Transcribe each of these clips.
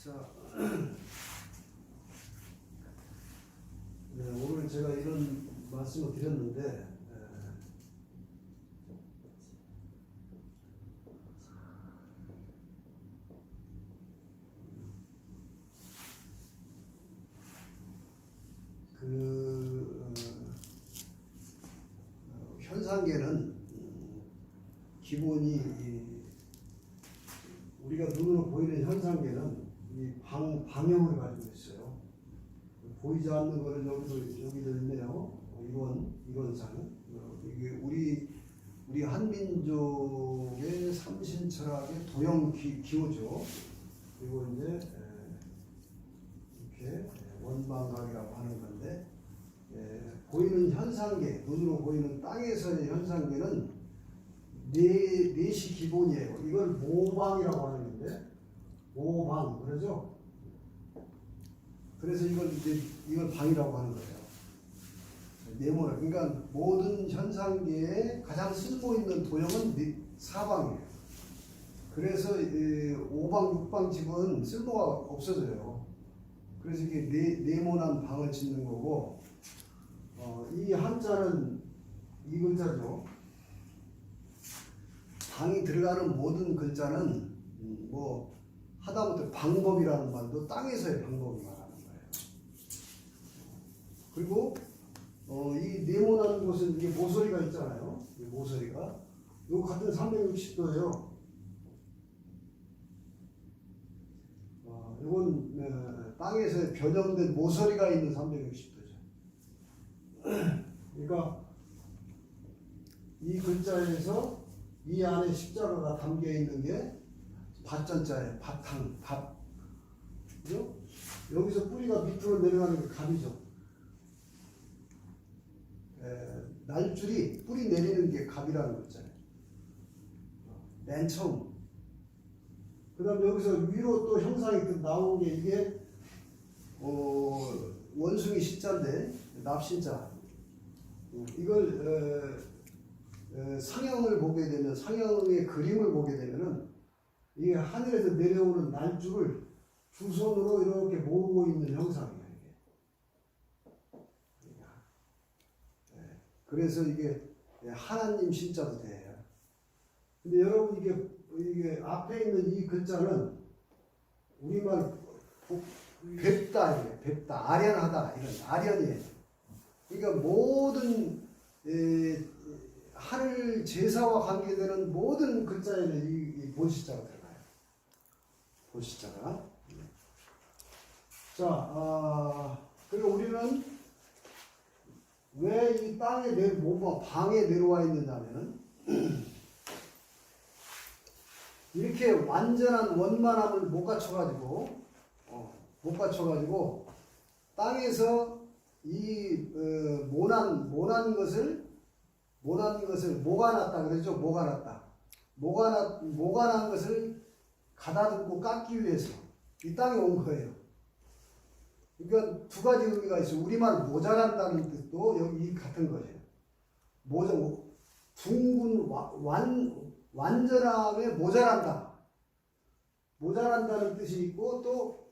자, 네, 오늘 제가 이런 말씀을 드렸는데, 현상계는 기본이 우리가 눈으로 보이는 현상계는 이 방형을 가지고 있어요. 보이지 않는 거는 여기도 있네요. 이론상 이게 우리 한민족의 삼신철학의 도형 기호죠. 그리고 이제 이렇게 원망각이라고 하는 건데, 보이는 현상계, 눈으로 보이는 땅에서의 현상계는 넷이 기본이에요. 이걸 모방이라고 하는 건데, 모방 그러죠? 그래서 이걸 방이라고 하는 거예요. 네모나. 그러니까 모든 현상계에 가장 쓸모 있는 도형은 사방이에요. 그래서 5방, 6방 집은 쓸모가 없어져요. 그래서 이게 네모난 방을 짓는 거고, 이 한자는 이 글자죠. 방이 들어가는 모든 글자는 뭐 하다못해 방법이라는 말도 땅에서의 방법이 말하는 거예요. 그리고 이 네모난 곳은 이게 모서리가 있잖아요. 이 모서리가 요 같은 360도예요. 이건 땅에서 변형된 모서리가 있는 360도죠. 그러니까 이 글자에서 이 안에 십자가가 담겨 있는 게 밭전자예요. 바탕, 밭. 그죠? 여기서 뿌리가 밑으로 내려가는 게 갑이죠. 날줄이 뿌리 내리는 게 갑이라는 거잖아요. 맨 처음. 그 다음 여기서 위로 또 형상이 나오는 게 이게 원숭이 십자인데 납신자. 이걸 상형을 보게 되면, 상형의 그림을 보게 되면은 이게 하늘에서 내려오는 날줄을 두 손으로 이렇게 모으고 있는 형상이에요. 이게. 그래서 이게 하나님 신자도 돼요. 근데 여러분 이게 앞에 있는 이 글자는 우리말 뵙다, 이게 뵙다, 아련하다 이런 아련이에요. 그러니까 모든 하늘 제사와 관계되는 모든 글자에는 이 본시자가 들어가요. 본시자가. 자, 그리고 우리는 왜 이 땅에 방에 내려와 있느냐면은 이렇게 완전한 원만함을 못 갖춰가지고 땅에서 이 모난 것을 모가놨다 그러죠. 모가난 것을 가다듬고 깎기 위해서 이 땅에 온 거예요. 그러니까 두 가지 의미가 있어요. 우리말 모자란다는 뜻도 여기 같은 거예요. 둥근 완전함에 모자란다는 뜻이 있고, 또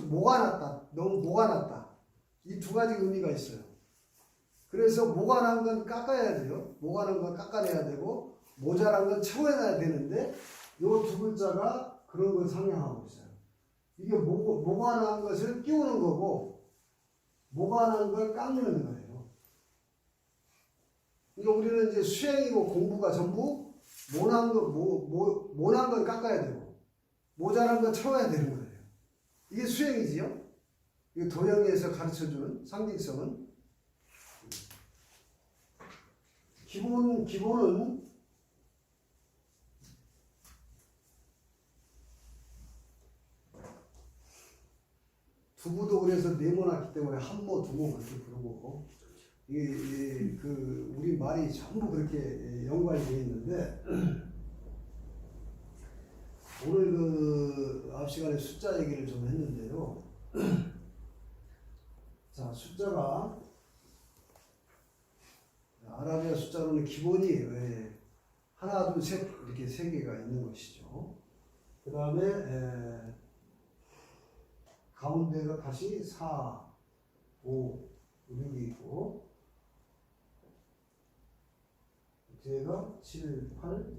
모가났다, 너무 모가났다. 이 두 가지 의미가 있어요. 그래서 모가난 건 깎아야 돼요. 모가난 건 깎아내야 되고, 모자란 건 채워야 되는데, 이 두 글자가 그런 걸 상징하고 있어요. 이게 모가난 것을 끼우는 거고, 모가난 걸 깎는 거예요. 그러니까 우리는 이제 수행이고 공부가 전부 모난 건 깎아야 되고, 모자란 건 채워야 되는 거예요. 이게 수행이지요. 이 도형에서 가르쳐주는 상징성은 기본은 두부도 그래서 네모났기 때문에 한모 두모 그렇게 부르고, 이게 우리 말이 전부 그렇게 연관이 되어 있는데, 오늘 앞 시간에 숫자 얘기를 좀 했는데요. 자, 숫자가 아라비아 숫자로는 기본이 하나, 둘, 셋 이렇게 세 개가 있는 것이죠. 그 다음에 가운데가 다시 4, 5, 6이 있고 뒤에가 7, 8,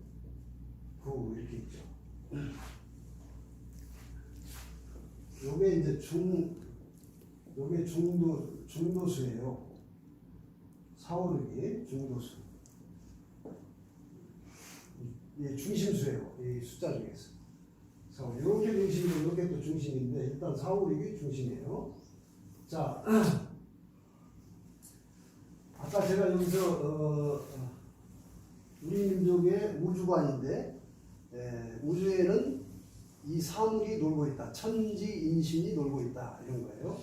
9 이렇게 있죠. 요게 이제 요게 중도수예요. 4, 5, 6이 중도수. 이 중심수예요. 이 숫자 중에서. 이렇게 중심이고 이렇게 또 중심인데 일단 4, 5, 6이 중심이에요. 자, 아까 제가 여기서 우리 민족의 우주관인데 우주에는 이 사물이 놀고 있다. 천지 인신이 놀고 있다. 이런 거예요.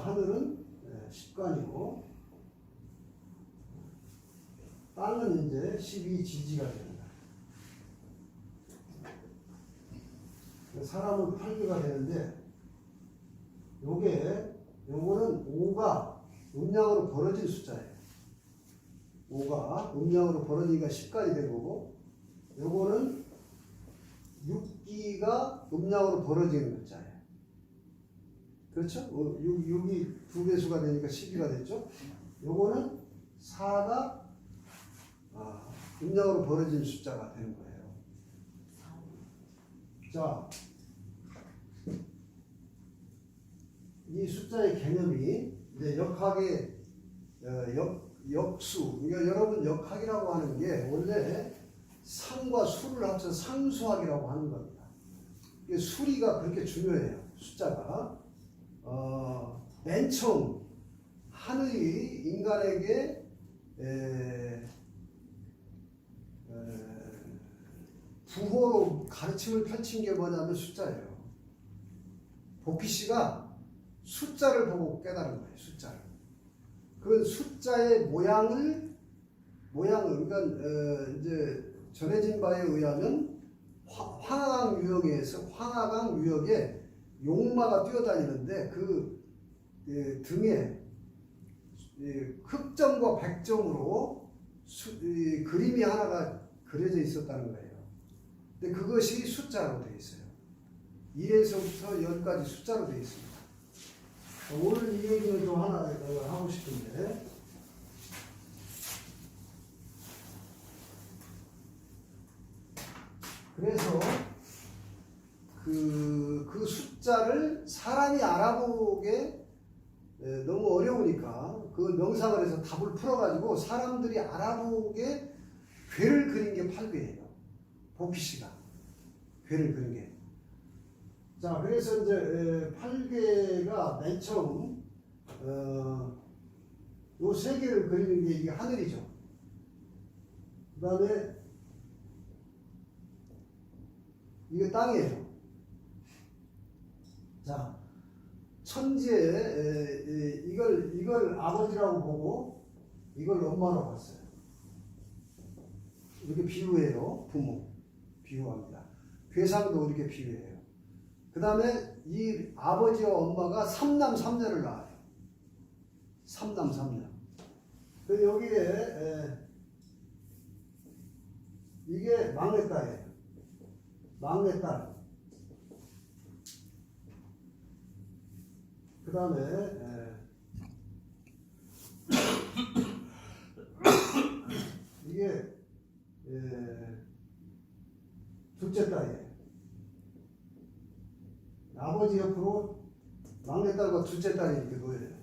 하늘은 십관이고 땅은 이제 12지지가 됩니다. 사람은 8개가 되는데 요거는 5가 음양으로 벌어진 숫자예요. 5가 음양으로 벌어지니까 10간이 된 거고 요거는 6기가 음양으로 벌어지는 숫자예요. 그렇죠? 6이 두 배수가 되니까 12가 됐죠? 요거는 4가 음양으로 벌어진 숫자가 되는 거예요. 자, 이 숫자의 개념이 이제 역학의 역수. 그러니까 여러분 역학이라고 하는 게 원래 상과 수를 합쳐서 상수학이라고 하는 겁니다. 이게 수리가 그렇게 중요해요. 숫자가 맨 처음 하늘이 인간에게 부호로 가르침을 펼친 게 뭐냐면 숫자예요. 복희 씨가 숫자를 보고 깨달은 거예요. 숫자를. 그 숫자의 모양을 그러니까 이제 전해진 바에 의하면 황하강 유역에서 황하강 유역에 용마가 뛰어다니는데 그 등에 흑점과 백점으로 그림이 하나가 그려져 있었다는 거예요. 근데 그것이 숫자로 되어 있어요. 1에서부터 10까지 숫자로 되어 있습니다. 오늘 이 얘기를 좀 하나 하고 싶은데 그래서 그 숫자를 사람이 알아보게 너무 어려우니까 그 명상을 해서 답을 풀어가지고 사람들이 알아보게 괴를 그린 게 8괴예요. 복희 씨가 괴를 그린 게. 자, 그래서 이제 8괴가 맨 처음 요 세 개를 그리는 게 이게 하늘이죠. 그 다음에 이게 땅이에요. 자, 천지에 이걸 아버지라고 보고 이걸 엄마라고 봤어요. 이렇게 비유해요. 부모 비유합니다. 괴상도 이렇게 비유해요. 그 다음에 이 아버지와 엄마가 3남 3녀를 낳아요. 3남 3녀. 그 여기에 이게 막내딸이에요. 막내딸. 그 다음에 이게 둘째 딸이에요. 아버지 옆으로 막내딸과 둘째 딸이 이렇게 놓여요.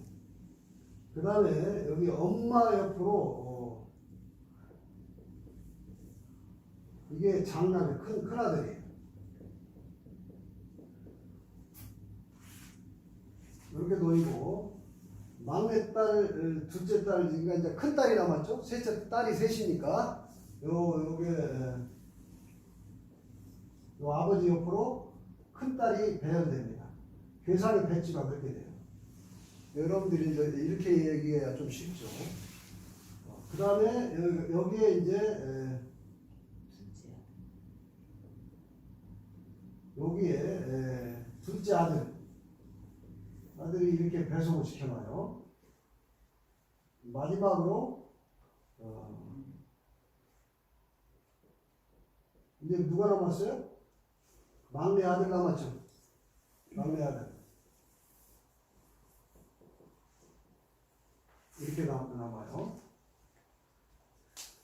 그 다음에 여기 엄마 옆으로 이게 장남의 큰 아들이에요. 이렇게 놓이고 막내딸, 둘째 딸, 그러니까 이제 큰 딸이 남았죠. 셋째 딸이 셋이니까 요게 요 아버지 옆으로 큰 딸이 배열됩니다. 괴상의 배지가 그렇게 돼요. 여러분들이 이제 이렇게 얘기해야 좀 쉽죠. 그 다음에 여기에 이제 여기에 둘째 아들이 이렇게 배송을 시켜놔요. 마지막으로 이제 누가 남았어요? 막내 아들 남았죠. 막내 아들. 이렇게 남아요.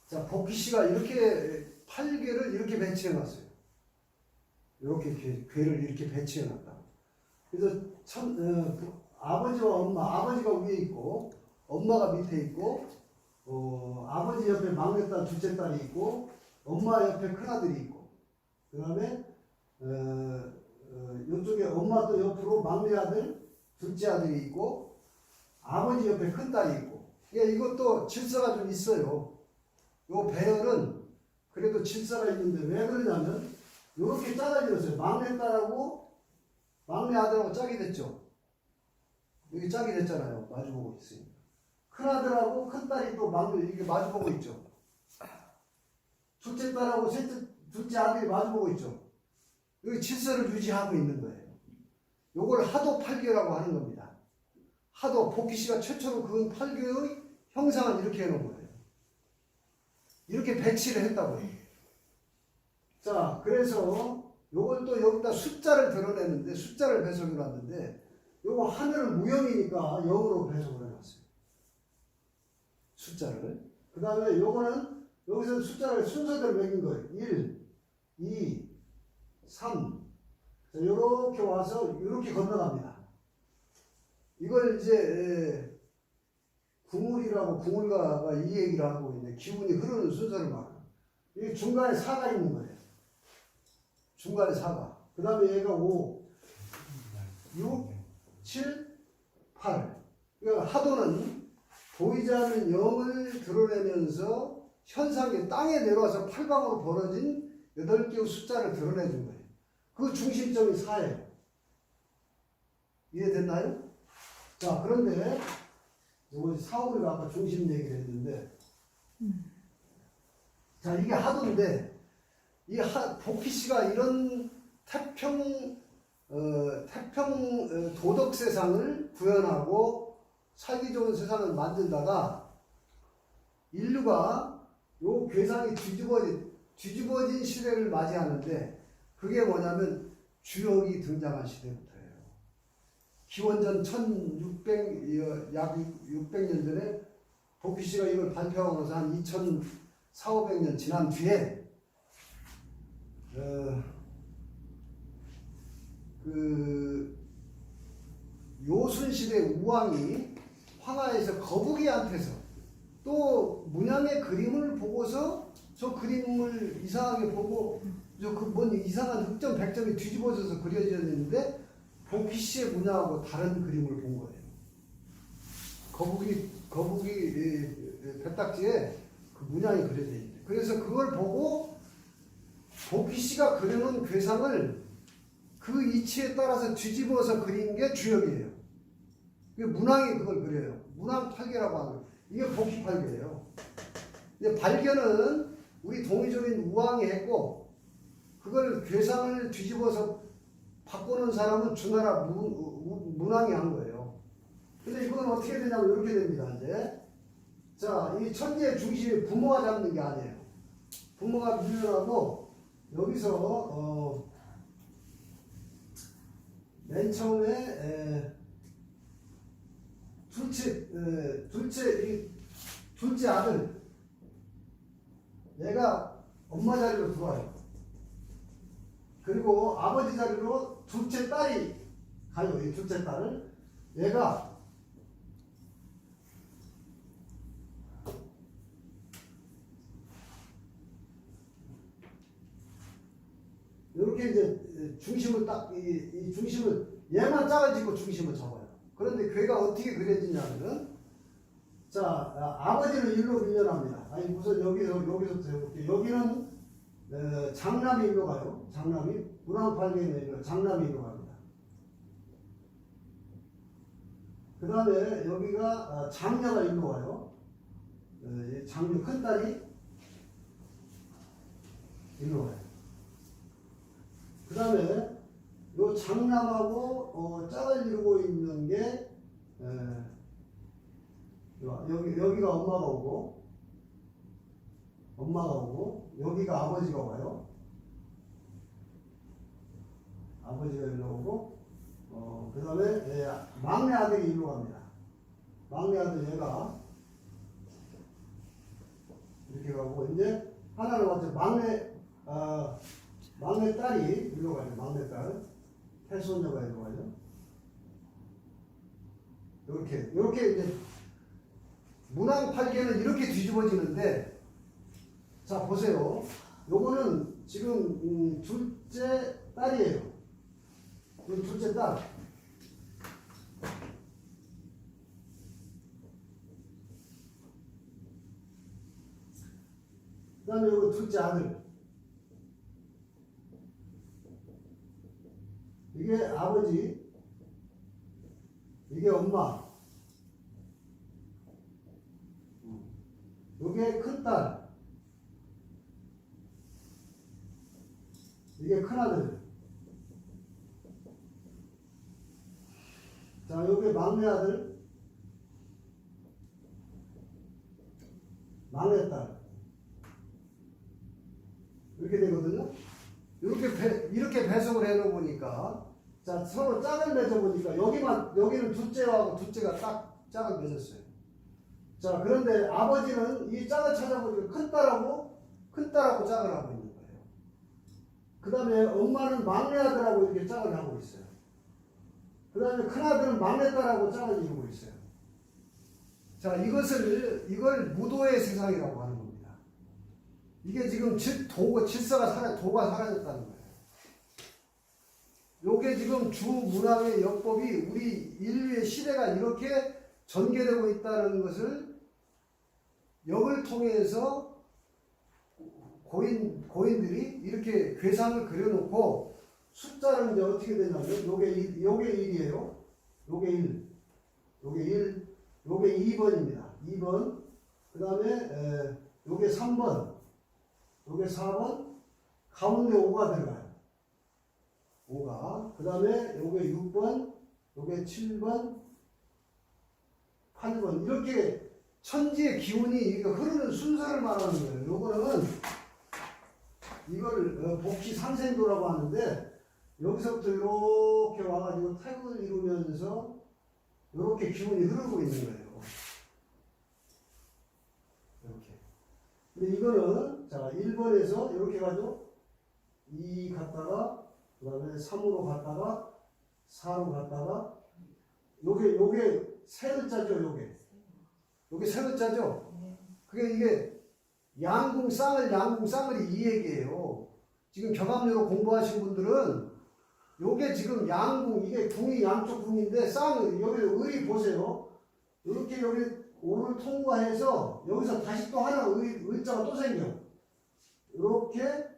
자, 복희 씨가 이렇게 8개를 이렇게 배치해 놨어요. 이렇게 괴를 이렇게 배치해 놨다. 그래서 아버지와 엄마, 아버지가 위에 있고 엄마가 밑에 있고 아버지 옆에 막내딸, 둘째딸이 있고 엄마 옆에 큰아들이 있고 그 다음에 이쪽에 엄마 또 옆으로 막내 아들, 둘째 아들이 있고 아버지 옆에 큰딸이 있고 이것도 질서가 좀 있어요. 요 배열은 그래도 질서가 있는데 왜 그러냐면 이렇게 짜가지었어요. 막내딸하고 막내 아들하고 짝이 됐죠. 여기 짝이 됐잖아요. 마주보고 있으니까. 큰아들하고 큰딸이 또 이렇게 마주보고 있죠. 둘째 딸하고 둘째 아들이 마주보고 있죠. 여기 질서를 유지하고 있는 거예요. 요걸 하도 8교라고 하는 겁니다. 하도 복희 씨가 최초로 그은 8교의 형상은 이렇게 해놓은 거예요. 이렇게 배치를 했다고요. 자, 그래서 요걸 또 여기다 숫자를 드러내는데 숫자를 배석해 놨는데 요거 하늘은 무형이니까 0으로 배석을 해놨어요. 숫자를. 그 다음에 요거는 여기서 숫자를 순서대로 매긴 거예요. 1, 2, 3. 자, 요렇게 와서 요렇게 건너갑니다. 이걸 이제 궁울이라고 궁울가가 이 얘기를 하고 있는데 기운이 흐르는 순서를 말해요. 이 중간에 4가 있는 거예요. 중간에 4가. 그 다음에 얘가 5, 6, 7, 8. 그러니까 하도는 보이지 않는 0을 드러내면서 현상이 땅에 내려와서 8강으로 벌어진 8개의 숫자를 드러내준 거예요. 그 중심점이 4예요. 이해됐나요? 자, 그런데 이거 4, 5가 아까 중심 얘기를 했는데 자, 이게 하도인데 이 복희 씨가 이런 태평 도덕 세상을 구현하고 살기 좋은 세상을 만들다가 인류가 요 괴상이 뒤집어진 시대를 맞이하는데 그게 뭐냐면 주역이 등장한 시대부터예요. 기원전 1600, 약 600년 전에 복희 씨가 이걸 발표하고 나서 한 2400~500년 지난 뒤에 요순시대 우왕이 황하에서 거북이한테서 또 문양의 그림을 보고서 저 그림을 이상하게 보고 뭔 이상한 흑점 백점이 뒤집어져서 그려졌는데 복희 씨의 문양하고 다른 그림을 본 거예요. 거북이 배딱지에 그 문양이 그려져 있는데 그래서 그걸 보고 복희 씨가 그려놓은 괴상을 그 이치에 따라서 뒤집어서 그린 게 주역이에요. 문왕이 그걸 그려요. 문왕 8개라고 하는 거예요. 이게 복희 8개예요. 근데 발견은 우리 동의조인 우왕이 했고 그걸 괴상을 뒤집어서 바꾸는 사람은 주나라 문왕이 한 거예요. 근데 이건 어떻게 되냐면 이렇게 됩니다. 이제 자, 이 천지의 중심이 부모가 잡는 게 아니에요. 부모가 밀려나고 여기서 맨 처음에 둘째 아들 얘가 엄마 자리로 들어와요. 그리고 아버지 자리로 둘째 딸이 가요. 이 둘째 딸을 얘가 이렇게 이제 중심을 이 중심을 얘만 작아지고 중심을 잡아요. 그런데 괴가 어떻게 그려지냐면은 자, 아버지는 일로 밀려납니다. 아니 우선 여기서부터 해볼게요. 여기는 장남이 일로 가요. 장남이 문왕팔계는 장남이 일로 갑니다. 그 다음에 여기가 장녀가 일로 와요. 장녀 큰딸이 일로 와요. 그 다음에 요 장남하고 짝을 이루고 있는 게 여기가 엄마가 오고 여기가 아버지가 와요. 아버지가 일로 오고 그 다음에 막내 아들이 일로 갑니다. 막내 아들 얘가 이렇게 가고 이제 하나는 먼저 막내 딸이 일로 가죠. 막내 딸 태손녀가 일로 가죠. 이렇게 이제 문항팔계는 이렇게 뒤집어지는데 자 보세요. 요거는 지금 둘째 딸이에요. 이건 둘째 딸. 그 다음에 요거 둘째 아들. 이게 아버지. 이게 엄마. 요게 큰딸. 이게 큰아들. 자, 요게 막내 아들. 막내딸. 이렇게 되거든요. 이렇게 배속을 해 놓으니까, 자, 서로 짝을 맺어 보니까, 여기는 둘째하고 둘째가 딱 짝을 맺었어요. 자, 그런데 아버지는 이 짝을 찾아보니까 큰딸하고 짝을 하고 있는 거예요. 그 다음에 엄마는 막내 아들하고 이렇게 짝을 하고 있어요. 그 다음에 큰아들은 막내딸하고 짝을 이루고 있어요. 자, 이걸 무도의 세상이라고 하는 겁니다. 이게 지금 도가 사라졌다는 거예요. 요게 지금 주문항의 역법이 우리 인류의 시대가 이렇게 전개되고 있다는 것을 역을 통해서 고인들이 이렇게 괴상을 그려놓고 숫자는 이제 어떻게 되냐면 요게 1이에요. 요게 1. 요게 2번입니다. 2번. 그 다음에 요게 3번. 요게 4번. 가운데 5가 들어가요. 5가. 그 다음에 요게 6번. 요게 7번. 8번. 이렇게 천지의 기운이 이렇게 흐르는 순서를 말하는 거예요. 요거는 이걸 복시 삼생도라고 하는데 여기서부터 이렇게 와가지고 태극을 이루면서 이렇게 기운이 흐르고 있는 거예요. 이렇게. 근데 이거는 자 1번에서 이렇게 가죠. 2 갔다가 그 다음에 3으로 갔다가 4로 갔다가 요게 세 글자죠. 요게 세 글자죠. 그게 이게 양궁쌍을 이 얘기예요. 지금 경합류로 공부하신 분들은 요게 지금 양궁, 이게 궁이 양쪽 궁인데 여기 을이 보세요. 이렇게 여기 오를 통과해서 여기서 다시 또 하나 을자가 또 생겨. 요렇게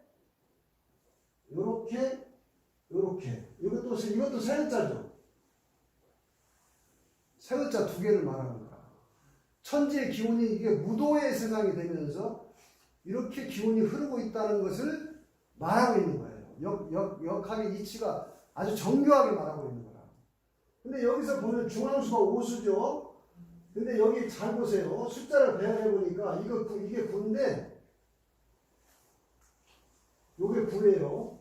이것도 세 글자죠. 세 글자 두 개를 말하는 거야. 천지의 기운이 이게 무도의 세상이 되면서 이렇게 기운이 흐르고 있다는 것을 말하고 있는 거예요. 역학의 이치가 아주 정교하게 말하고 있는 거라. 근데 여기서 보면 중앙수가 5수죠. 근데 여기 잘 보세요. 숫자를 배열해 보니까 이게 9인데 요게 9예요.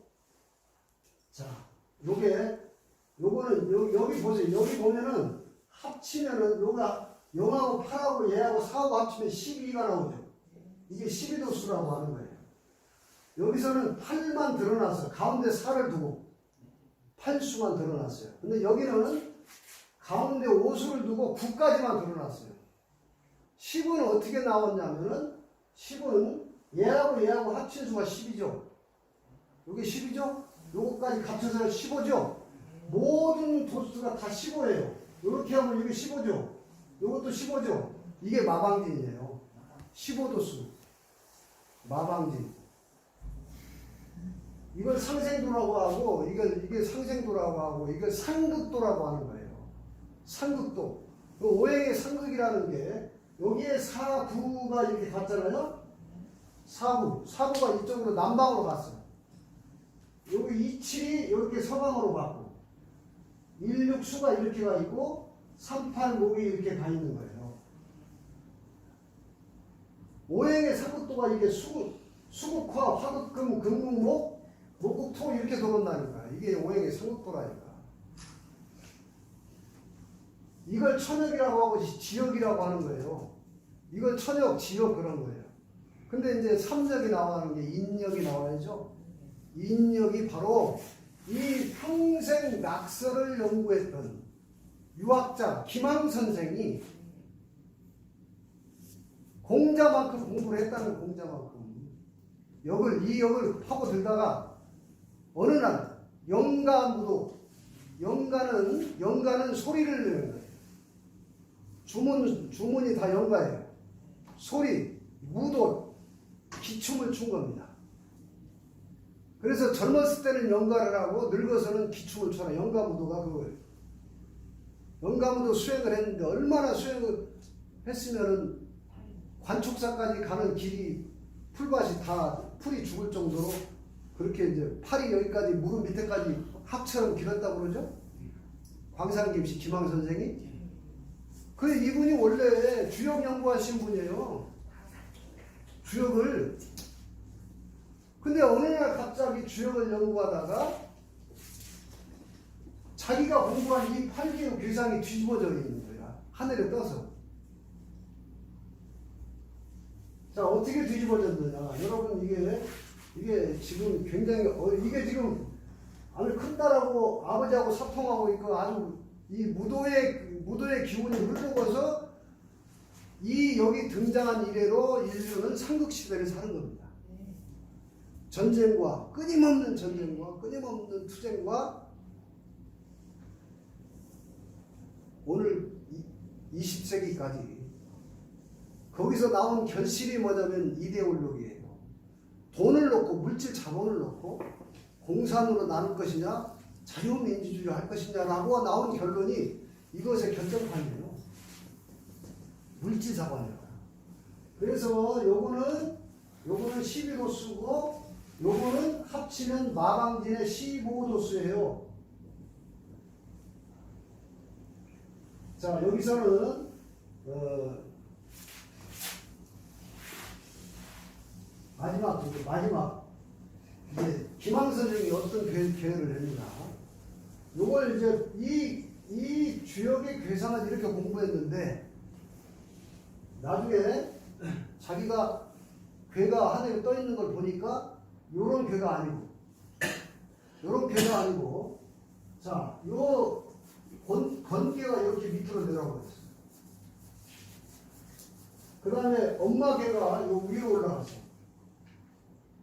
자, 요거는 여기 보세요. 여기 보면은 합치면은 요가 0하고 8하고 얘하고 4하고 합치면 12가 나오죠. 이게 12도수라고 하는 거예요. 여기서는 8만 드러났어요. 가운데 4를 두고 8수만 드러났어요. 근데 여기는 가운데 5수를 두고 9까지만 드러났어요. 10은 어떻게 나왔냐면은 10은 얘하고 합친 수가 10이죠. 여기 10이죠? 요거까지 합쳐서 15죠? 모든 도수가 다 15예요. 이렇게 하면 이게 15죠? 요것도 15죠? 이게 마방진이에요. 15도수. 마방진. 이걸 상생도라고 하고, 이게 상생도라고 하고, 이걸 상극도라고 하는 거예요. 상극도. 그 오행의 상극이라는 게, 여기에 4, 9가 이렇게 갔잖아요? 4구가 이쪽으로 남방으로 갔어요. 여기 27이 이렇게 서방으로 갔고, 16수가 이렇게 가 있고, 38목이 이렇게 가 있는 거예요. 오행의 상극도가 이게 수국화, 화극금, 금국목, 목국토 이렇게 들어온다는 거야. 이게 오행의 상극도라니까. 이걸 천역이라고 하고 지역이라고 하는 거예요. 이걸 천역, 지역 그런 거예요. 근데 이제 삼력이 나오는 게 인력이 나와야죠. 인력이 바로 이 평생 낙서를 연구했던 유학자 김항 선생이 공자만큼 공부를 했다는 공자만큼 이 역을 파고들다가 어느 날 영가무도 영가는 소리를 내는 거예요. 주문이 다 영가예요. 소리, 무도, 기춤을 춘 겁니다. 그래서 젊었을 때는 영가를 하고 늙어서는 기춤을 춰라. 영가무도가 그거예요. 영가무도 수행을 했는데 얼마나 수행을 했으면은 관축사까지 가는 길이 풀밭이 다 풀이 죽을 정도로 그렇게 이제 팔이 여기까지 무릎 밑에까지 학처럼 길었다고 그러죠? 광산김씨 김항 선생이. 그 이분이 원래 주역 연구하신 분이에요. 주역을. 근데 어느 날 갑자기 주역을 연구하다가 자기가 공부한 이 8개의 괴상이 뒤집어져 있는 거야. 하늘에 떠서. 자, 어떻게 뒤집어졌느냐. 여러분, 이게 지금 굉장히, 이게 지금 아주 큰딸하고 아버지하고 사통하고 있고 아주 이 무도의 기운이 흐르고서 이 여기 등장한 이래로 인류는 삼국시대를 사는 겁니다. 전쟁과 끊임없는 투쟁과 오늘 20세기까지 거기서 나온 결실이 뭐냐면 이데올로기예요. 돈을 놓고 물질 자본을 놓고 공산으로 나눌 것이냐 자유민주주의 할 것이냐라고 나온 결론이 이것의 결정판이에요. 물질 자본이에요. 그래서 요거는 12도수고 요거는 합치면 마방진의 15도수예요. 자, 여기서는 마지막 이제 김항 선생이 어떤 계획을 했느냐. 요걸 이제 이 주역의 괴상을 이렇게 공부했는데 나중에 자기가 괴가 하늘에 떠 있는 걸 보니까 요런 괴가 아니고 자, 요 건괴가 이렇게 밑으로 내려가버렸어요. 그 다음에 엄마 괴가 요 위로 올라갔어요.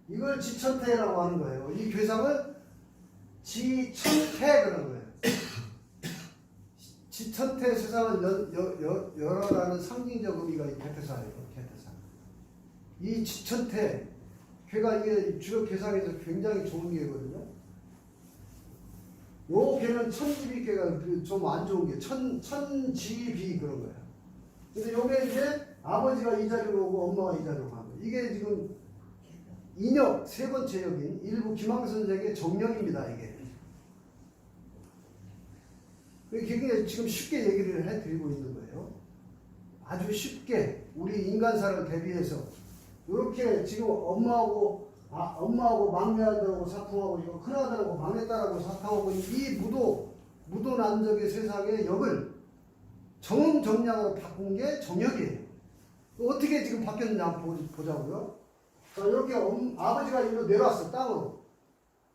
이걸 지천태라고 하는 거예요. 이 괴상을 지천태 그러는 거예요. 지천태 세상을 열어라는 상징적 의미가 이 개태사예요. 개태사. 이 지천태 괴가 이게 주요 괴상에서 굉장히 좋은 괴거든요. 요 괴는 천지비괴가 좀 안 좋은 게 천지비 그런 거예요. 근데 요게 이제 아버지가 이 자리로 오고 엄마가 이 자리로 가는 거예요. 이게 지금 인역 세 번째 역인 일부 김항 선생의 정령입니다. 이게 지금 쉽게 얘기를 해드리고 있는 거예요. 아주 쉽게 우리 인간사를 대비해서 이렇게 지금 엄마하고 막내 아들하고 사통하고 이거 큰 아들하고 막내 딸하고 사통하고 이 무도난적의 세상의 역을 정음정량으로 바꾼 게 정역이에요. 어떻게 지금 바뀌었는지 한번 보자고요. 자, 이렇게 아버지가 일로 내려왔어, 땅으로.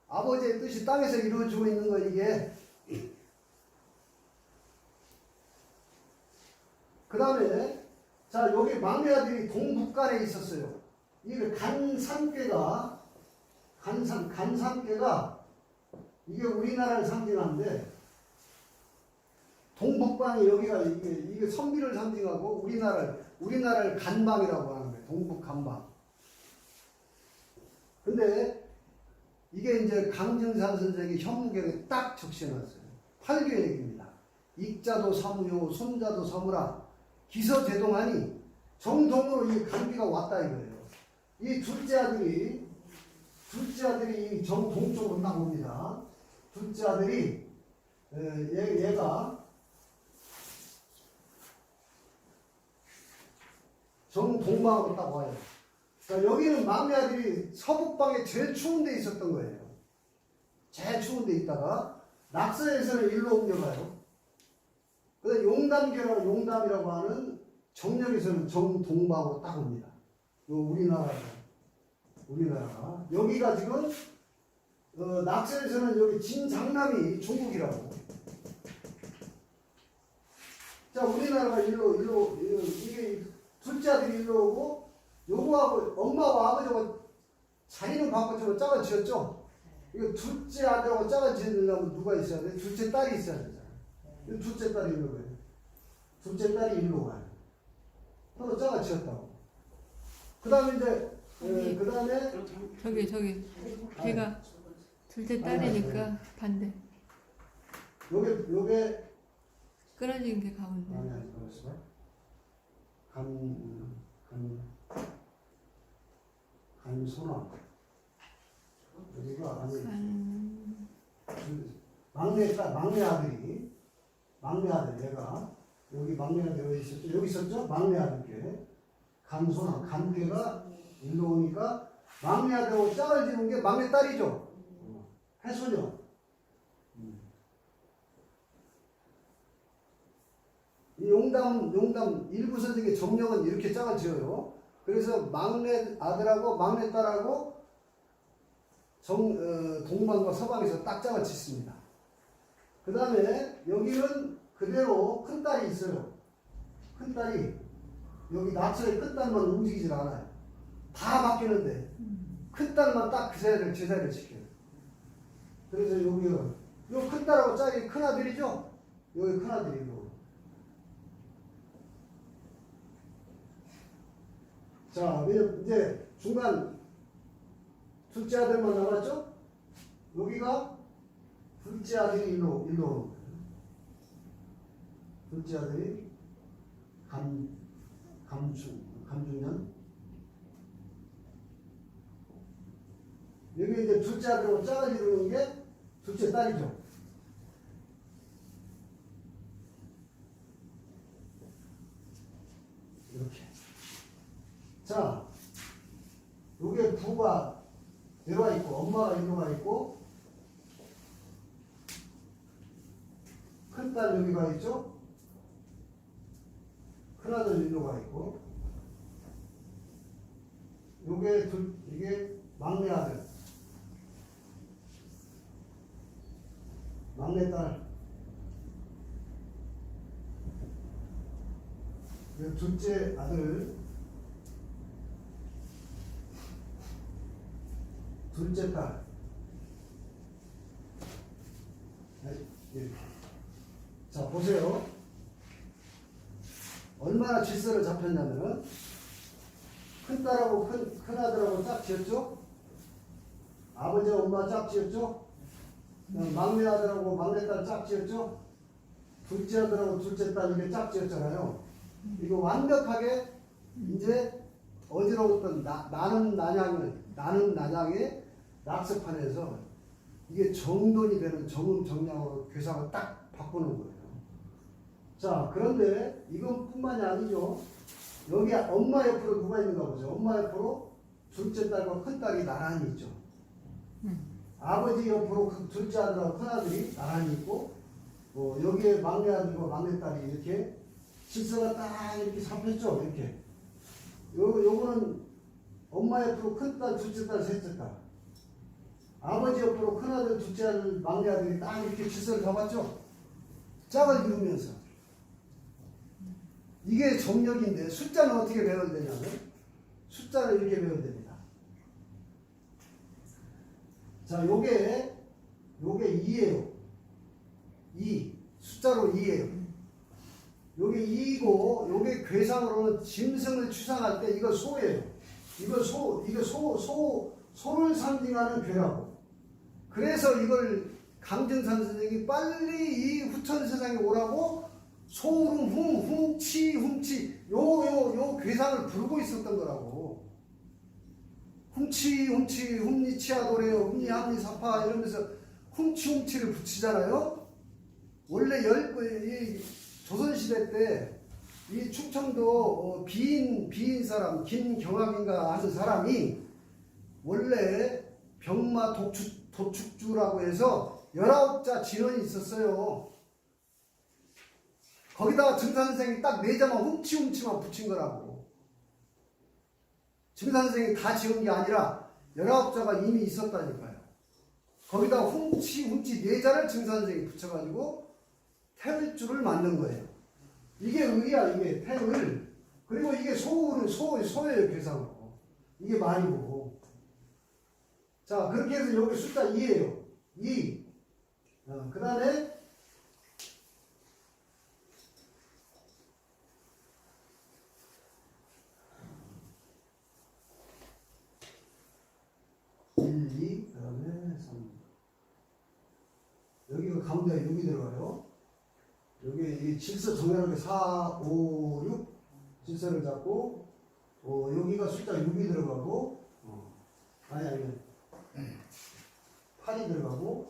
아버지의 뜻이 땅에서 이루어지고 있는 거, 이게. 그 다음에, 자, 여기 막내 아들이 동북간에 있었어요. 이게 간산괴가, 이게 우리나라를 상징하는데, 동북방이 여기가 이게 선비를 상징하고 우리나라를 간방이라고 하는 거예요. 동북간방. 근데 이게 이제 강증산 선생이 현무경에 딱 적시해놨어요. 8개 얘기입니다. 익자도 사무요, 손자도 사무라, 기서제동하니 정동으로 이 간비가 왔다 이거예요. 이 둘째 아들이 이 정동쪽으로 딱 옵니다. 둘째 아들이 얘가 정동방으로 딱 와요. 자, 여기는 막내 아들이 서북방에 제일 추운 데 있었던 거예요. 제일 추운 데 있다가 낙서에서는 일로 옮겨가요. 그다음 용담이라고 하는 정력에서는 정동방으로 딱 옵니다. 우리나라가 여기가 지금 낙서에서는 여기 진장남이 중국이라고. 자, 우리나라가 일로 이게 둘째 아들이 일로 오고 요거하고 엄마하고 아버지하고 자리는 바꿔서 짝을 지었죠. 이거 둘째 아들하고 짝을 지으려면 누가 있어야 돼? 둘째 딸이 있어야 되잖아. 둘째 딸이 일로 가요. 둘째 딸이 일로 가요. 서로 짝을 지었다고. 그 다음에 이제 그 다음에 저기 걔가 둘째 딸이니까 반대. 요게 끊어진 게 가운데. 아니 그랬어. 간소나 여기가 아니 막내 아들 얘가 여기 막내 아들 여기 있었죠? 막내 아들께 간소나 간괴가 일로 오니까 막내 아들하고 짝을 지는 게 막내 딸이죠. 해소녀. 이 용담 일부 선생의 정령은 이렇게 짝을 지어요. 그래서 막내 아들하고 막내 딸하고 동방과 서방에서 딱 짝을 짓습니다. 그 다음에 여기는 그대로 큰 딸이 있어요. 큰 딸이 여기 낙서의 큰 딸만 움직이질 않아요. 다 바뀌는데 큰 딸만 딱 그 제자리를 지켜요. 그래서 여기는 요 큰 딸하고 짝이 큰 아들이죠. 여기 큰 아들이고. 자, 이제 중간 둘째 아들만 남았죠? 여기가 둘째 아들이 일로 오는 거예요. 둘째 아들이 감중년. 여기 이제 둘째 아들하고 짝을 이루는 게 둘째 딸이죠. 이렇게. 자, 요게 부가 내려와 있고 엄마가 이리로 가 있고 큰딸 여기가 있죠. 큰아들 이리로 가 있고 이게 막내 아들 막내 딸 둘째 아들 둘째 딸. 자, 보세요. 얼마나 질서를 잡혔냐면은, 큰딸하고 큰아들하고 짝 지었죠? 아버지와 엄마 짝 지었죠? 막내 아들하고 막내딸 짝 지었죠? 둘째 아들하고 둘째 딸 이게 짝 지었잖아요. 이거 완벽하게 이제 어지러웠던 나는 난양의 낙서판에서 이게 정돈이 되는 정음정량으로 괴상을 딱 바꾸는 거예요. 자, 그런데 이건 뿐만이 아니죠. 여기 엄마 옆으로 누가 있는가 보죠. 엄마 옆으로 둘째 딸과 큰 딸이 나란히 있죠. 아버지 옆으로 그 둘째 아들하고 큰 아들이 나란히 있고, 여기에 막내 아들과 막내 딸이 이렇게 질서가 딱 이렇게 잡혔죠. 이렇게. 요거는 엄마 옆으로 큰 딸, 둘째 딸, 셋째 딸. 아버지 옆으로 큰 아들, 둘째 아들, 막내 아들이 딱 이렇게 질서를 잡았죠. 짝을 이루면서. 이게 정력인데 숫자는 어떻게 배워야 되냐면 숫자를 이렇게 배워야 됩니다. 자, 요게 2예요. 2. 숫자로 2예요. 요게 2이고 요게 괴상으로는 짐승을 추상할 때 이거 소예요. 이거 소를 상징하는 괴라고. 그래서 이걸 강정산 선생이 빨리 이 후천 세상에 오라고 소름 훔치 요 괴상을 부르고 있었던 거라고. 훔니치아도래요 훔니함니 사파 이러면서 훔치를 붙이잖아요. 원래 이 조선시대 때 이 충청도 비인 사람 김경학인가 하는 사람이 원래 병마 도축주라고 해서 19자 진원이 있었어요. 거기다가 증산 선생이 딱 4자만 훔치만 붙인 거라고. 증산 선생이 다 지은 게 아니라 19자가 이미 있었다니까요. 거기다 훔치 네 자를 증산 선생이 붙여가지고 태을줄을 만든 거예요. 이게 의야, 이게 태을. 그리고 이게 소예요, 계산으로. 이게 말이고. 자, 그렇게 해서 여기 숫자 2예요. 2. 그 다음에 1, 2, 그 다음에 3. 여기가 가운데 6이 들어가요. 여기 이 질서 정렬하게 4, 5, 6 질서를 잡고, 여기가 숫자 6이 들어가고, 아니, 8이 들어가고,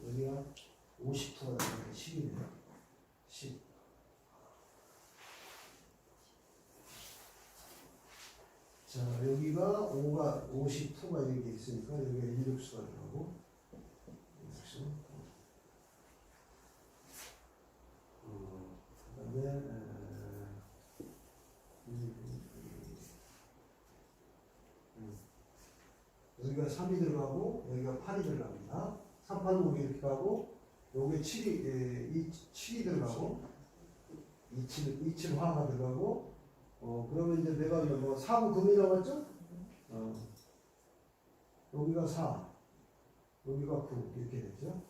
여기가 50%가 들어가고 10이네요. 10. 자, 여기가 52가 이렇게 있으니까 여기가 인력수가 들어가고, 인력수. 그 다음에, 여기가 3이 들어가고, 여기가 8이 들어갑니다. 3, 8, 5 이렇게 가고, 여기 7이 들어가고, 27 화가 들어가고, 그러면 이제 내가 뭐 4구 금이 나왔죠? 여기가 4, 여기가 9 이렇게 되죠.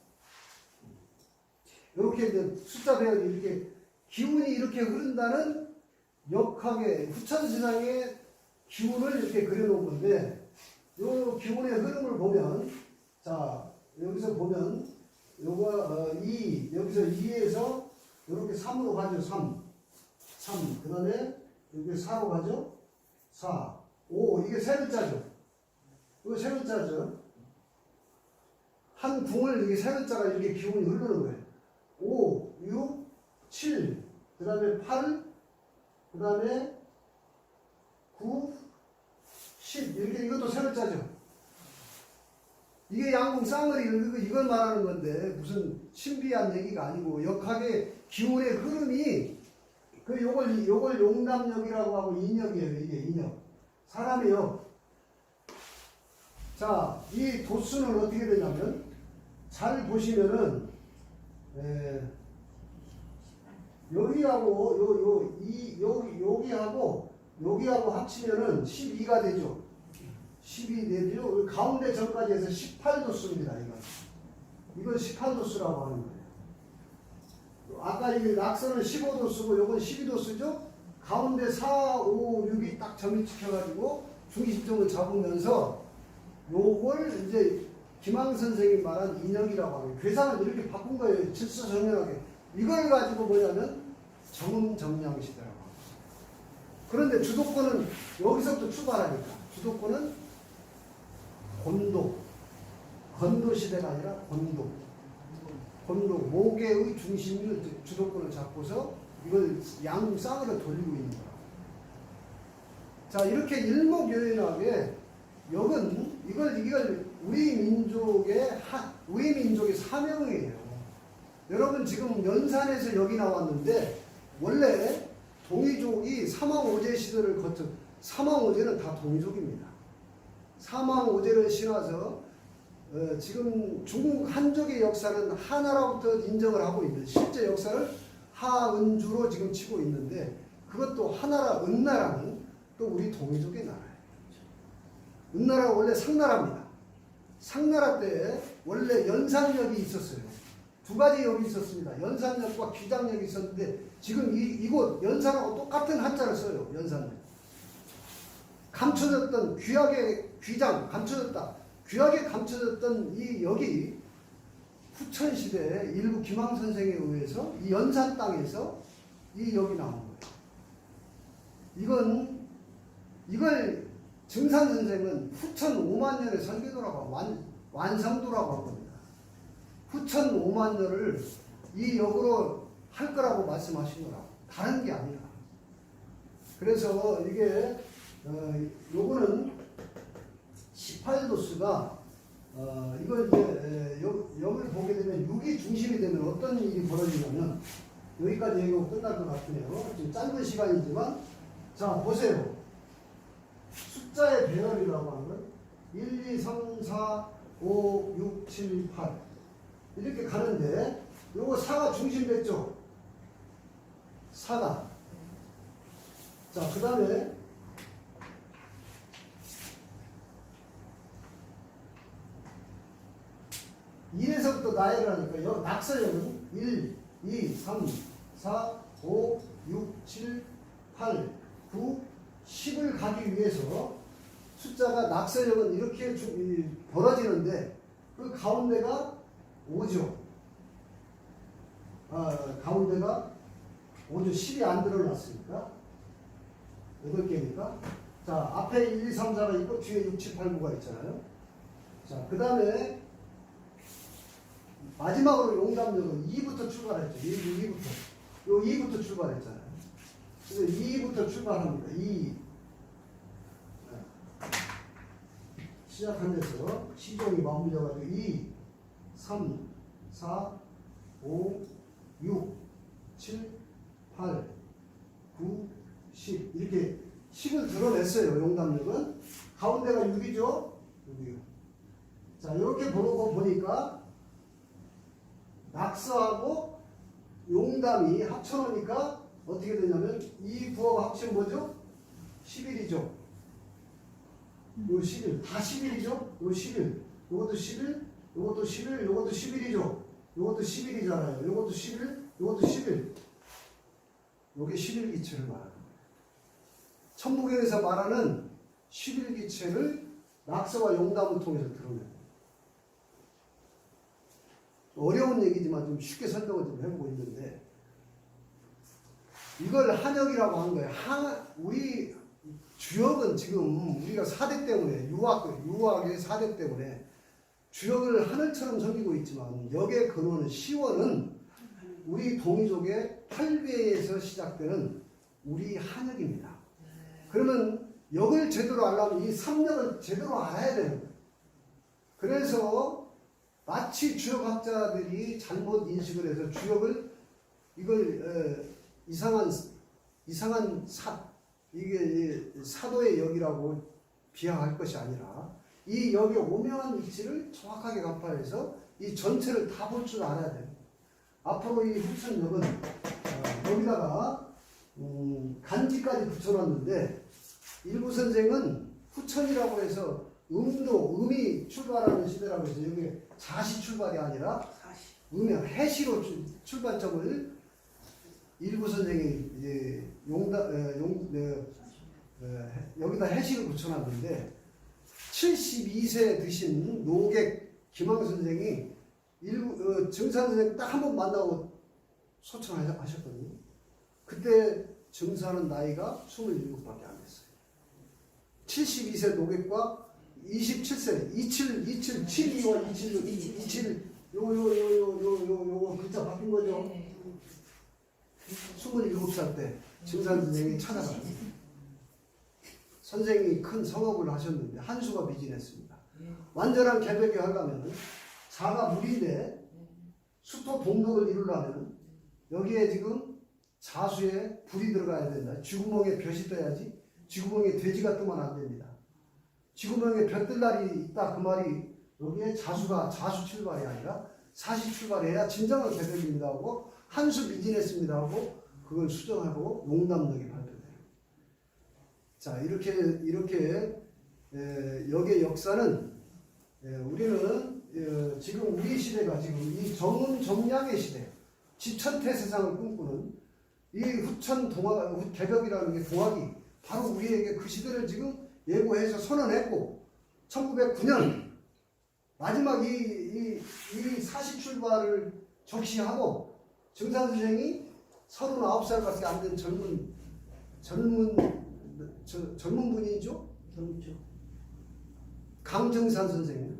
이렇게 이제 숫자 배열이 이렇게 기운이 이렇게 흐른다는 역학의 후천신앙의 기운을 이렇게 그려놓은 건데, 이 기운의 흐름을 보면, 자 여기서 보면 요거 2, 여기서 2에서 이렇게 3으로 가죠. 3, 그 다음에 여기 4로 가죠. 4, 5, 이게 세 글자죠. 이거 세 글자죠. 한 궁을 이게 세 글자가 이렇게 기운이 흐르는 거예요. 5, 6, 7, 그 다음에 8, 그 다음에 9, 10, 이렇게 이것도 세 글자죠. 이게 양궁 쌍거리 이걸 말하는 건데 무슨 신비한 얘기가 아니고 역학의 기운의 흐름이 요걸 용담력이라고 하고 인력이에요. 이게 인력. 사람의 역. 자, 이 도수는 어떻게 되냐면 잘 보시면은 여기하고 여기하고 합치면은 12가 되죠. 12 되죠. 가운데 전까지 해서 18도수입니다. 이건 18도수라고 하는 거예요. 아까 이 낙선은 15도수고 요건 12도수죠. 가운데 4, 5, 6이 딱 점이 찍혀가지고 중심점을 잡으면서 요걸 이제 김항 선생이 말한 인역이라고 하는 괴상을 이렇게 바꾼 거예요. 질서 정연하게. 이걸 가지고 뭐냐면 정음정량시대라고 합니다. 그런데 주도권은 여기서부터 출발하니까 주도권은 건도 시대가 아니라 건도 모계의 중심을 주도권을 잡고서 이걸 양쌍으로 돌리고 있는 거야. 자, 이렇게 일목요연하게 이걸 우리 민족의 사명이에요. 여러분 지금 연산에서 여기 나왔는데 원래 동이족이 사망오제 시대를 거쳐 사망오제는 다 동이족입니다. 사망오제를 신화서 지금 중국 한족의 역사는 하나라부터 인정을 하고 있는 실제 역사를 하은주로 지금 치고 있는데 그것도 하나라 은나라는 또 우리 동이족의 나라예요. 은나라가 원래 상나라입니다. 상나라 때 원래 연산역이 있었어요. 두 가지 역이 있었습니다. 연산역과 귀장역이 있었는데 지금 이곳 연산하고 똑같은 한자를 써요. 연산역. 감춰졌던 귀하게 귀장 귀하게 감춰졌던 이 역이 후천시대에 일부 김항 선생에 의해서 이 연산 땅에서 이 역이 나온 거예요. 이걸 증산 선생은 후천 5만 년의 설계도라고 완성도라고 할 겁니다. 후천 5만 년을 이 역으로 할 거라고 말씀하신 거라고. 다른 게 아니라. 그래서 이게 요거는 18도수가 이걸 이제 여기를 보게 되면 6이 중심이 되면 어떤 일이 벌어지냐면 여기까지 얘기하고 끝날 것 같으네요. 지금 짧은 시간이지만 자 보세요. 숫자의 배열이라고 하는 건 1, 2, 3, 4, 5, 6, 7, 8 이렇게 가는데 요거 4가 중심 됐죠? 4가 자 그 다음에 1에서부터 나열을 하니까 낙서형은 1, 2, 3, 4, 5, 6, 7, 8, 9, 10을 가기 위해서 숫자가 낙서형은 이렇게 벌어지는데 그 가운데가 5죠. 가운데가 5죠. 10이 안 들어놨으니까 8개니까 자 앞에 1, 2, 3, 4가 있고 뒤에 6, 7, 8, 9가 있잖아요. 자 그 다음에 마지막으로 용담력은 2부터 출발했죠. 2부터. 요 2부터 출발했잖아요. 그래서 2부터 출발합니다. 2. 시작한 데서 시종이 마무리져가지고 2, 3, 4, 5, 6, 7, 8, 9, 10. 이렇게 10을 드러냈어요. 용담력은. 가운데가 6이죠. 6이요. 자, 이렇게 보니까 낙서하고 용담이 합쳐놓으니까 어떻게 되냐면 이 구호가 합치면 뭐죠? 11이죠. 요 11, 다 11이죠? 요 11, 요것도 11, 요것도 11, 요것도 11이죠. 요것도 11이잖아요. 요것도 11, 요것도 11. 요게 11기체를 말하는 거예요. 천부경에서 말하는 11기체를 낙서와 용담을 통해서 드러내요. 어려운 얘기지만 좀 쉽게 설명을 좀 해보고 있는데 이걸 한역이라고 하는 거예요. 우리 주역은 지금 우리가 4대 때문에 유학의 4대 때문에 주역을 하늘처럼 섬기고 있지만 역의 근원은 시원은 우리 동이족의 8괴에서 시작되는 우리 한역입니다. 그러면 역을 제대로 알려면 이 3역을 제대로 알아야 되는 거예요. 그래서 마치 주역학자들이 잘못 인식을 해서 주역을 이걸 이상한 이게 사도의 역이라고 비하할 것이 아니라 이 역의 오묘한 위치를 정확하게 간파해서 이 전체를 다 볼 줄 알아야 돼요. 앞으로 이 후천역은 여기다가 간지까지 붙여놨는데 일부 선생은 후천이라고 해서 음이 출발하는 시대라고 해서 여기 자시 출발이 아니라 해시로 출발점을 일부 선생이 이제 여기다 해시를 붙여놨는데 72세 드신 노객 김항 선생이 정산 선생 딱 한 번 만나고 소천하셨거든요. 그때 정산은 나이가 27밖에 안 됐어요. 72세 노객과 27세 27 72와 27 요거 글자 바뀐 거죠. 27살 때 정산 선생이 찾아갔어요. 선생이 큰 성업을 하셨는데 한수가 미진했습니다. 완전한 개벽이 하려면 자가 물인데 수토 동독을 이루려면 여기에 지금 자수에 불이 들어가야 된다. 쥐구멍에 볕이 떠야지. 쥐구멍에 돼지가 뜨면 안 됩니다. 쥐구멍에 볕 뜰 날이 있다 그 말이 여기에 자수 출발이 아니라 사시 출발해야 진정한 개벽입니다 하고 한수 미진했습니다 하고 그걸 수정하고 용담력이 발표돼요. 자 이렇게 역의 역사는 우리는 지금 우리 시대가 지금 이 정약의 시대 지천태 세상을 꿈꾸는 이 후천 개벽이라는 게 동학이 바로 우리에게 그 시대를 지금 예고해서 선언했고 1909년 마지막 이 사시 출발을 적시하고 정산 선생이 39살밖에 안 된 젊은 분이죠. 젊죠. 강정산 선생님,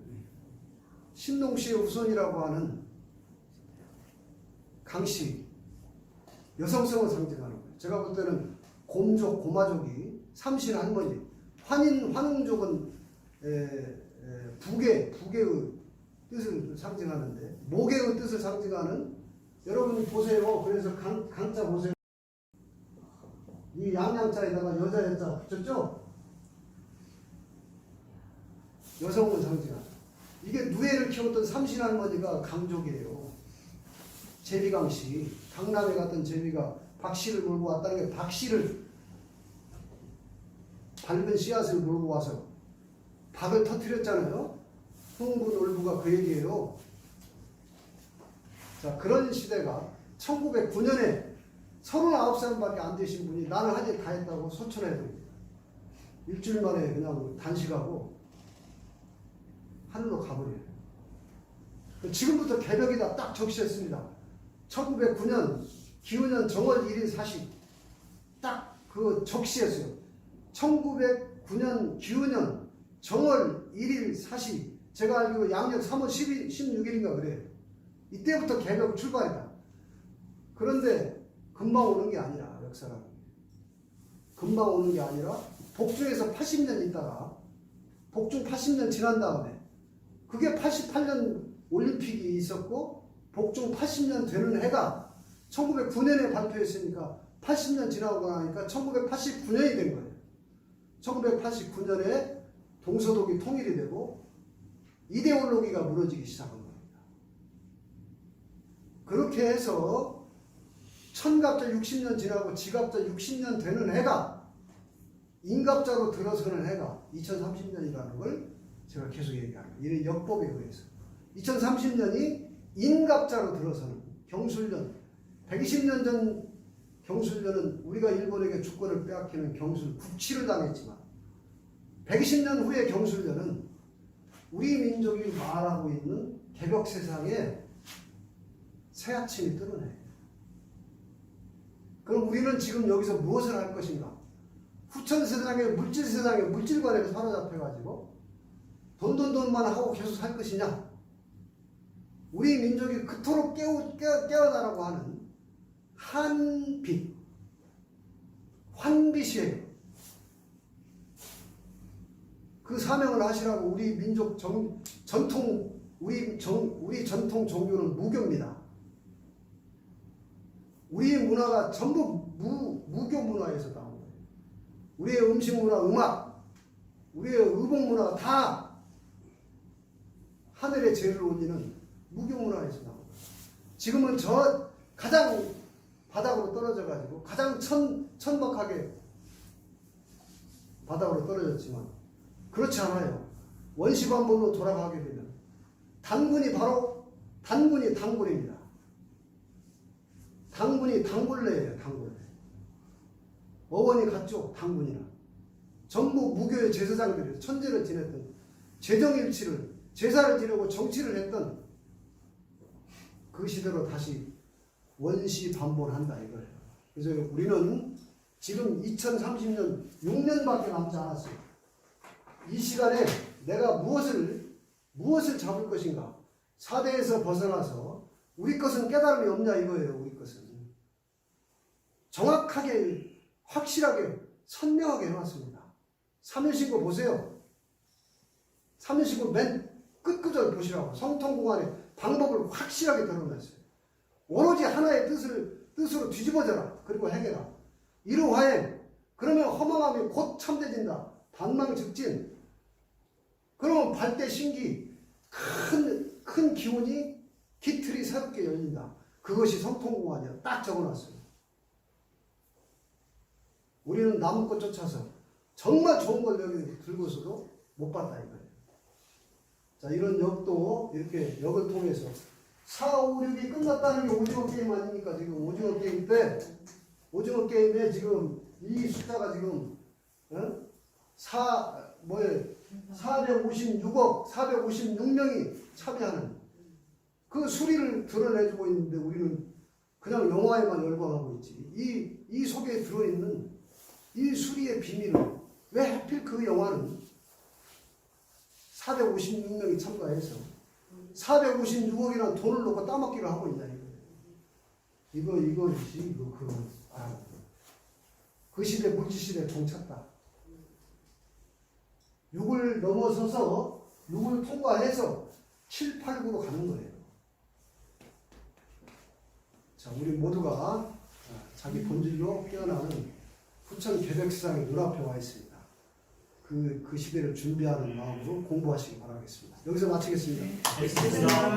신동씨의 후손이라고 하는 강씨, 여성성을 상징하는 거예요. 제가 볼 때는 곰족, 고마족이 삼신 할머니, 환웅족은 북의 뜻을 상징하는데, 목의 뜻을 상징하는, 여러분 보세요. 그래서 강자 보세요. 이 양양자에다가 여자 붙였죠? 여성을 상징하는. 이게 누에를 키웠던 삼신할머니가 강족이에요. 제비강씨. 강남에 갔던 제비가 박씨를 몰고 왔다는 게, 박씨를 밟은 씨앗을 몰고 와서 박을 터뜨렸잖아요. 흥분울부가 그 얘기예요. 자, 그런 시대가 1909년에 39살밖에 안 되신 분이 나는 할 일 다 했다고 소천해버립니다. 일주일 만에 그냥 단식하고 하늘로 가버려요. 지금부터 개벽이다 딱 적시했습니다. 1909년 기원년 정월 1일 사시 딱 그 적시했어요. 1909년 기원년 정월 1일 사시, 제가 알기로 양력 3월 16일인가 그래요. 이때부터 개벽 출발이다. 그런데 금방 오는 게 아니라, 역사라는 게 금방 오는 게 아니라 복중에서 80년 있다가, 복중 80년 지난 다음에, 그게 88년 올림픽이 있었고 복중 80년 되는 해가 1909년에 발표했으니까 80년 지나고 나니까 1989년이 된 거예요. 1989년에 동서독이 통일이 되고 이데올로기가 무너지기 시작한 겁니다. 그렇게 해서 천갑자 60년 지나고 지갑자 60년 되는 해가, 인갑자로 들어서는 해가 2030년이라는 걸 제가 계속 얘기하는 거예요. 이런 역법에 의해서 2030년이 인갑자로 들어서는 경술년, 120년 전 경술년은 우리가 일본에게 주권을 빼앗기는 경술 국치를 당했지만, 120년 후의 경술년은 우리 민족이 말하고 있는 개벽 세상에 새아침이 뜨는 해. 그럼 우리는 지금 여기서 무엇을 할 것인가? 후천 세상에, 물질 세상에, 물질관에 사로잡혀가지고 돈만 하고 계속 살 것이냐? 우리 민족이 그토록 깨어나라고 하는 한빛, 환빛이에요. 그 사명을 하시라고. 우리 민족 전통, 우리 전통 종교는 무교입니다. 우리 문화가 전부 무교 문화에서 나온 거예요. 우리의 음식 문화, 음악, 우리의 의복 문화가 다 하늘에 죄를 올리는 무교 문화에서 나온 거예요. 지금은 저 가장 바닥으로 떨어져가지고 가장 천박하게 바닥으로 떨어졌지만, 그렇지 않아요. 원시반복으로 돌아가게 되면 당군이 당군입니다. 당군이 당굴레예요. 당굴레. 어원이 같죠. 당군이나 전부 무교의 제사장들이 천재를 지냈던, 제정일치를, 제사를 지내고 정치를 했던 그 시대로 다시 원시반복한다 이거예요. 그래서 우리는 지금 2030년 6년밖에 남지 않았어요. 이 시간에 내가 무엇을 잡을 것인가? 4대에서 벗어나서 우리 것은 깨달음이 없냐 이거예요. 우리 것은 정확하게, 확실하게, 선명하게 해놨습니다. 3일신고 보세요. 3일신고 맨 끝구절 보시라고. 성통공안의 방법을 확실하게 드러냈어요. 오로지 하나의 뜻으로 뒤집어져라. 그리고 행해라. 이루화행. 그러면 허망함이 곧 참되진다. 반망즉진. 그러면 발대신기. 큰 기운이, 기틀이 새롭게 열린다. 그것이 성통공안이야. 딱 적어놨어요. 우리는 남은 것 쫓아서 정말 좋은 걸 여기 들고서도 못 봤다 이거예요. 자, 이런 역도 이렇게 역을 통해서 4, 5, 6이 끝났다는 게 오징어 게임 아닙니까? 지금 오징어 게임 때, 오징어 게임에 지금 이 숫자가 지금 456억 456명이 참여하는 그 수리를 드러내주고 있는데, 우리는 그냥 영화에만 열광하고 있지. 이 속에 들어있는 이 수리의 비밀을 왜 하필 그 영화는 456명이 참가해서 456억이라는 돈을 놓고 따먹기를 하고 있냐 이거지. 그 시대, 물질시대에 동쳤다. 6을 넘어서서 6을 통과해서 7, 8, 9로 가는 거예요. 자, 우리 모두가 자기 본질로 깨어나는 부천 계백시장의 눈앞에 와 있습니다. 그 시대를 준비하는 마음으로 공부하시기 바라겠습니다. 여기서 마치겠습니다. 알겠습니다.